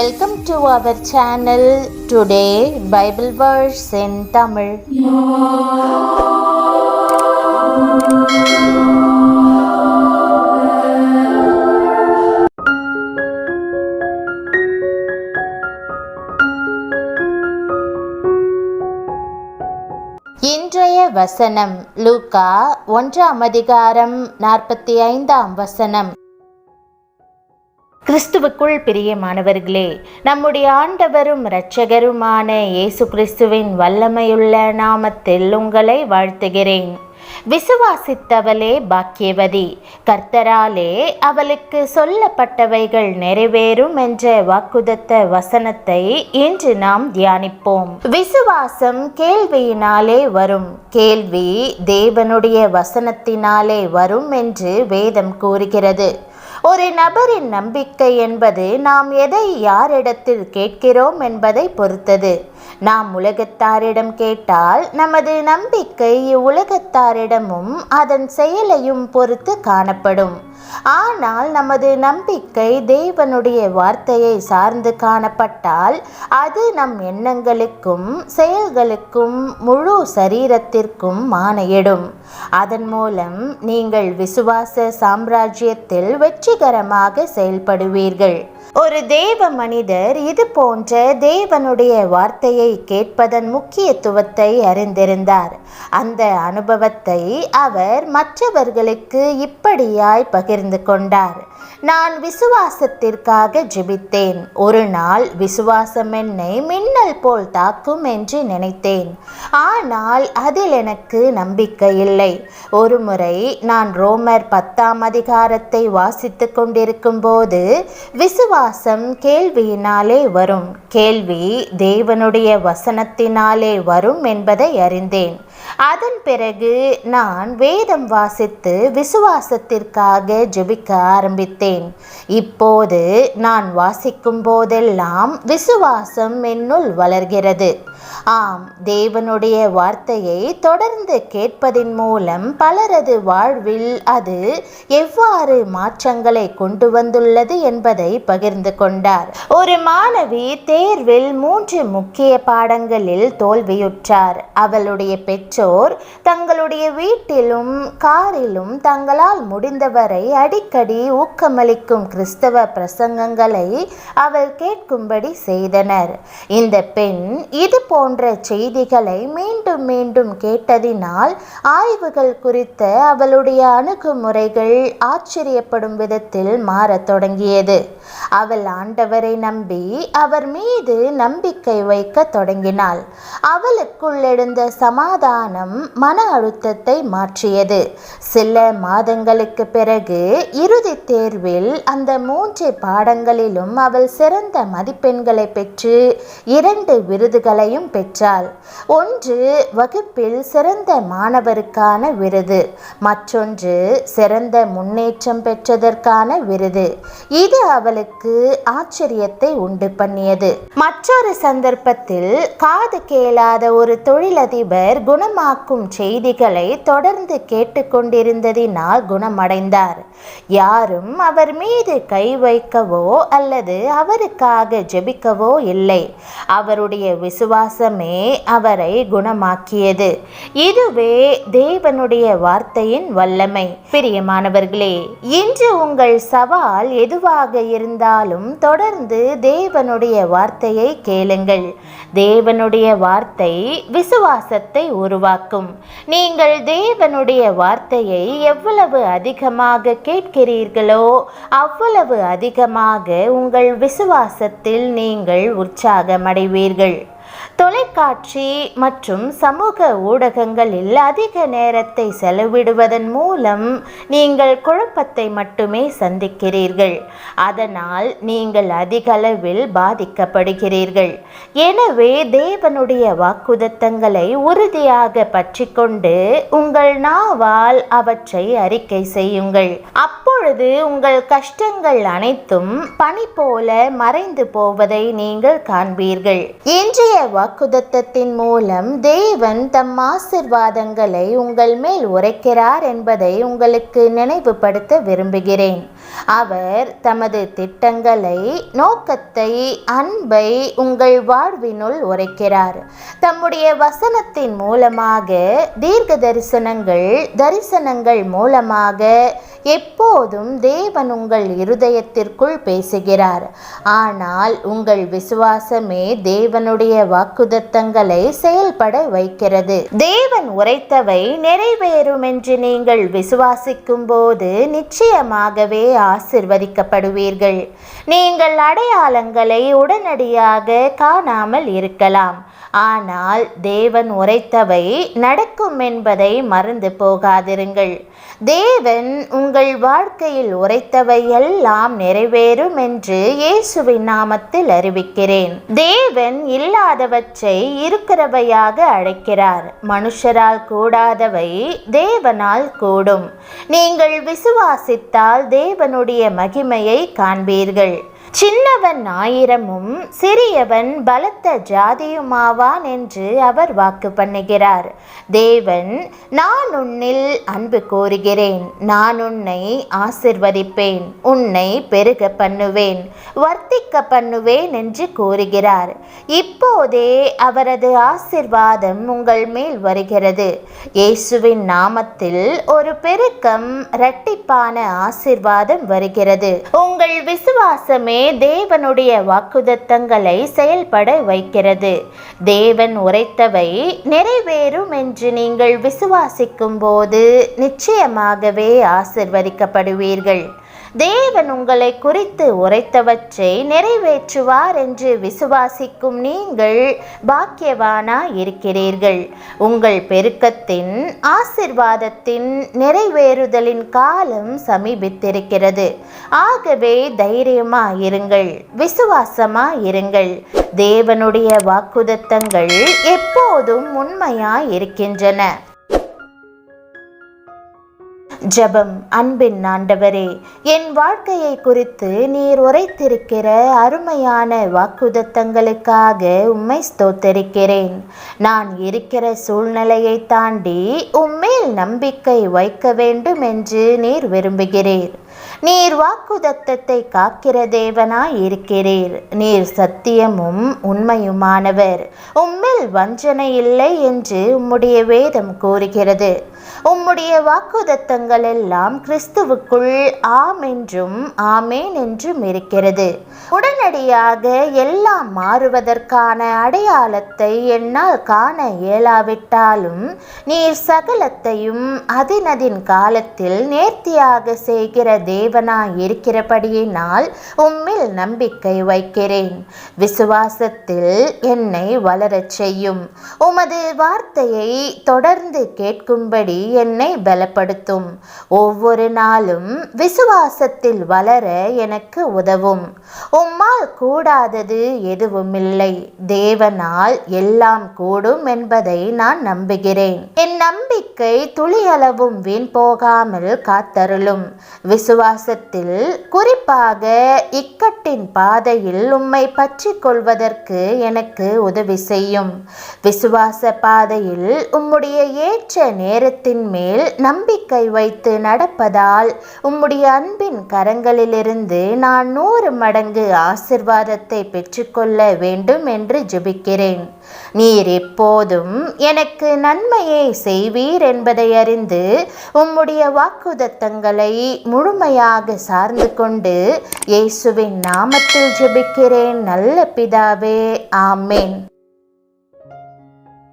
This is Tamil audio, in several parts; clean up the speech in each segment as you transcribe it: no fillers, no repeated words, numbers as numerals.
Welcome to our channel. Today Bible verse in Tamil. இன்றைய வசனம் லூக்கா 1 அதிகாரம் 45 வசனம். கிறிஸ்துவுக்குள் பிரியமானவர்களே, நம்முடைய ஆண்டவரும் இரட்சகருமான இயேசு கிறிஸ்துவின் வல்லமையுள்ள நாமத்தில் உங்களை வாழ்த்துகிறேன். விசுவாசித்தவளே பாக்கியவதி, கர்த்தராலே அவளுக்கு சொல்லப்பட்டவைகள் நிறைவேறும் என்ற வாக்குதத்த வசனத்தை இன்று நாம் தியானிப்போம். விசுவாசம் கேள்வியினாலே வரும், கேள்வி தேவனுடைய வசனத்தினாலே வரும் என்று வேதம் கூறுகிறது. ஒரு நபரின் நம்பிக்கை என்பது நாம் எதை யாரிடத்தில் கேட்கிறோம் என்பதை பொறுத்தது. நாம் உலகத்தாரிடம் கேட்டால் நமது நம்பிக்கை உலகத்தாரிடமும் அதன் செயலையும் பொறுத்து காணப்படும். ஆனால் நமது நம்பிக்கை தேவனுடைய வார்த்தையை சார்ந்து காணப்பட்டால் அது நம் எண்ணங்களுக்கும் செயல்களுக்கும் முழு சரீரத்திற்கும் ஆணையிடும். அதன் மூலம் நீங்கள் விசுவாச சாம்ராஜ்யத்தில் வெற்றிகரமாக செயல்படுவீர்கள். ஒரு தேவ மனிதர் இது போன்ற தேவனுடைய வார்த்தையை கேட்பதன் முக்கியத்துவத்தை அறிந்திருந்தார். அந்த அனுபவத்தை அவர் மற்றவர்களுக்கு இப்படியாய் பகிர்ந்து கொண்டார். நான் விசுவாசத்திற்காக ஜெபித்தேன். ஒரு நாள் விசுவாசம் என்னை மின்னல் போல் தாக்கும் என்று நினைத்தேன். ஆனால் அதில் எனக்கு நம்பிக்கை இல்லை. ஒரு முறை நான் ரோமர் 10 அதிகாரத்தை வாசித்து கொண்டிருக்கும் போது விசுவாசம் கேள்வியினாலே வரும், கேள்வி தேவனுடைய வசனத்தினாலே வரும் என்பதை அறிந்தேன். அதன் பிறகு நான் வேதம் வாசித்து விசுவாசத்திற்காக ஜெபிக்க ஆரம்பித்தேன். இப்போது நான் வாசிக்கும் போதெல்லாம் விசுவாசம் என்னுள் வளர்கிறது. ஆம், தேவனுடைய வார்த்தையை தொடர்ந்து கேட்பதின் மூலம் பலரது வாழ்வில் அது எவ்வாறு மாற்றங்களை கொண்டு வந்துள்ளது என்பதை பகிர்ந்து கொண்டார். ஒரு மாணவி தேர்வில் 3 முக்கிய பாடங்களில் தோல்வியுற்றார். அவளுடைய பெற்றோர் தங்களுடைய வீட்டிலும் காரிலும் தங்களால் முடிந்தவரை அடிக்கடி ஊக்கமளிக்கும் கிறிஸ்தவ பிரசங்கங்களை அவள் கேட்கும்படி செய்தனர். இந்த பெண் இது போன்ற செய்திகளை மீண்டும் மீண்டும் கேட்டதினால் ஆய்வுகள் குறித்த அவளுடைய அணுகுமுறைகள் ஆச்சரியப்படும் விதத்தில் மாறத் தொடங்கியது. அவள் ஆண்டவரை நம்பி அவர் மீது நம்பிக்கை வைக்க தொடங்கினாள். அவளுக்குள் எழுந்த சமாதானம் மன அழுத்தத்தை மாற்றியது. சில மாதங்களுக்கு பிறகு இறுதி தேர்வில் அந்த 3 பாடங்களிலும் அவள் சிறந்த மதிப்பெண்களை பெற்று 2 விருதுகளையும் பெற்றாள். ஒன்று வகுப்பில் சிறந்த மாணவருக்கான விருது, மற்றொன்று சிறந்த முன்னேற்றம் பெற்றதற்கான விருது. இது அவளுக்கு ஆச்சரியத்தை உண்டு பண்ணியது. மற்றொரு சந்தர்ப்பத்தில் காது கேளாத ஒரு தொழிலதிபர் குணமாக்கும் செய்திகளை தொடர்ந்து கேட்டுக்கொண்டிருந்ததினால் குணமடைந்தார். யாரும் அவர் மீது கை வைக்கவோ அல்லது அவருக்காக ஜெபிக்கவோ இல்லை. அவருடைய விசுவாசமே அவரை குணமாக்கியது. இதுவே தேவனுடைய வார்த்தையின் வல்லமை. பிரியமானவர்களே, இன்று உங்கள் சவால் எதுவாக இருந்தாலும் தொடர்ந்து தேவனுடைய வார்த்தையை கேளுங்கள். தேவனுடைய வார்த்தை விசுவாசத்தை உருவாக்கும். நீங்கள் தேவனுடைய வார்த்தையை எவ்வளவு அதிகமாக கேட்கிறீர்களோ அவ்வளவு அதிகமாக உங்கள் விசுவாசத்தில் நீங்கள் உற்சாகமடைவீர்கள். தொலைக்காட்சி மற்றும் சமூக ஊடகங்களில் அதிக நேரத்தை செலவிடுவதன் மூலம் நீங்கள் குழப்பத்தை மட்டுமே சந்திக்கிறீர்கள். அதனால் நீங்கள் அதிக அளவில் பாதிக்கப்படுகிறீர்கள். எனவே தேவனுடைய வாக்குதத்தங்களை உறுதியாக பற்றிக்கொண்டு உங்கள் நாவால் அவற்றை அறிக்கை செய்யுங்கள். அப்பொழுது உங்கள் கஷ்டங்கள் அனைத்தும் பனி போல மறைந்து போவதை நீங்கள் காண்பீர்கள். இன்றைய வாக்குத்தத்தத்தின் மூலம் தேவன் தம் ஆசீர்வாதங்களை உங்கள் மேல் உரைக்கிறார் என்பதை உங்களுக்கு நினைவுபடுத்த விரும்புகிறேன். அவர் தமது திட்டங்களை, நோக்கத்தை, அன்பை உங்கள் வாழ்வினுள் உரைக்கிறார். தம்முடைய வசனத்தின் மூலமாக, தீர்க்க தரிசனங்கள் மூலமாக எப்போதும் தேவன் உங்கள் இருதயத்திற்குள் பேசுகிறார். ஆனால் உங்கள் விசுவாசமே தேவனுடைய வாக்குத்தத்தங்களை செயல்பட வைக்கிறது. தேவன் உரைத்தவை நிறைவேறும் என்று நீங்கள் விசுவாசிக்கும் போது நிச்சயமாகவே ஆசீர்வதிக்கப்படுவீர்கள். நீங்கள் அடையாளங்களை உடனடியாக காணாமல் இருக்கலாம், ஆனால் தேவன் உரைத்தவை நடக்கும் என்பதை மறந்து போகாதிருங்கள். தேவன் உங்கள் வாழ்க்கையில் உரைத்தவை எல்லாம் நிறைவேறும் என்று இயேசுவின் நாமத்தில் அறிவிக்கிறேன். தேவன் இல்லாதவற்றை இருக்கிறவையாக அழைக்கிறார். மனுஷரால் கூடாதவை தேவனால் கூடும். நீங்கள் விசுவாசித்தால் தேவனுடைய மகிமையை காண்பீர்கள். சின்னவன் 1000 சிறியவன் பலத்த ஜாதியுமாவான் என்று அவர் வாக்கு பண்ணுகிறார். தேவன், நான் உன்னில் அன்பு கூறுகிறேன், நான் உன்னை ஆசிர்வதிப்பேன், உன்னை பெருக பண்ணுவேன், வர்த்திக்க பண்ணுவேன் என்று கூறுகிறார். இப்போதே அவரது ஆசிர்வாதம் உங்கள் மேல் வருகிறது. இயேசுவின் நாமத்தில் ஒரு பெருக்கம், இரட்டிப்பான ஆசிர்வாதம் வருகிறது. உங்கள் விசுவாசமே தேவனுடைய வாக்குத்தத்தங்களை செயல்பட வைக்கிறது. தேவன் உரைத்தவை நிறைவேறும் என்று நீங்கள் விசுவாசிக்கும் போது நிச்சயமாகவே ஆசீர்வதிக்கப்படுவீர்கள். தேவன் உங்களை குறித்து உரைத்தவற்றை நிறைவேற்றுவார் என்று விசுவாசிக்கும் நீங்கள் பாக்கியவானாய் இருக்கிறீர்கள். உங்கள் பெருக்கத்தின், ஆசீர்வாதத்தின் நிறைவேறுதலின் காலம் சமீபித்திருக்கிறது. ஆகவே தைரியமாயிருங்கள், விசுவாசமாயிருங்கள். தேவனுடைய வாக்குத்தத்தங்கள் எப்போதும் உண்மையாய் இருக்கின்றன. ஜெபம். அன்பின் ஆண்டவரே, என் வாழ்க்கையை குறித்து நீர் உரைத்திருக்கிற அருமையான வாக்குத்தத்தங்களுக்காக உம்மை ஸ்தோத்தரிக்கிறேன். நான் இருக்கிற சூழ்நிலையை தாண்டி உம்மேல் நம்பிக்கை வைக்க வேண்டும் என்று நீர் விரும்புகிறீர். நீர் வாக்குத்தத்தத்தை காக்கிற தேவனாய் இருக்கிறீர். நீர் சத்தியமும் உண்மையுமானவர். உம்மில் வஞ்சனை இல்லை என்று உம்முடைய வேதம் கூறுகிறது. உம்முடைய வாக்குத்தத்தங்கள் எல்லாம் கிறிஸ்துவுக்குள் ஆம் என்றும் ஆமேன் என்றும் இருக்கிறது. உடனடியாக எல்லாம் மாறுவதற்கான அடையாளத்தை என்னால் காண இயலாவிட்டாலும் நீர் சகலத்தையும் அதினதின் காலத்தில் நேர்த்தியாக செய்கிற தேவனாய் இருக்கிறபடியினால் உம்மில் நம்பிக்கை வைக்கிறேன். விசுவாசத்தில் என்னை வளரச் செய்யும். உமது வார்த்தையை தொடர்ந்து கேட்கும்படி என்னை பலப்படுத்தும். ஒவ்வொரு நாளும் விசுவாசத்தில் வளர எனக்கு உதவும். உம்மால் கூடாதது எதுவுமில்லை. தேவனால் எல்லாம் கூடும் என்பதை நான் நம்புகிறேன். என் நம்பிக்கை துளியளவும் வீண் போகாமல் காத்தருளும். விசுவாசத்தில், குறிப்பாக இக்கட்டின் பாதையில் உம்மை பற்றி கொள்வதற்கு எனக்கு உதவி செய்யும். விசுவாச பாதையில் உம்முடைய ஏற்ற நேரத்தின் மேல் நம்பிக்கை வைத்து நடப்பதால் உம்முடைய அன்பின் கரங்களிலிருந்து நான் 100 மடங்கு ஆசீர்வாதத்தை பெற்றுக்கொள்ள வேண்டும் என்று ஜெபிக்கிறேன். நீர் எப்போதும் எனக்கு நன்மையை செய்வீர் என்பதை அறிந்து உம்முடைய வாக்குத்தத்தங்களை முழுமையாக சார்ந்து கொண்டு இயேசுவின் நாமத்தில் ஜெபிக்கிறேன் நல்ல பிதாவே, ஆமேன்.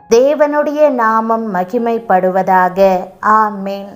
தேவனுடைய நாமம் மகிமைப்படுவதாக. ஆமேன்.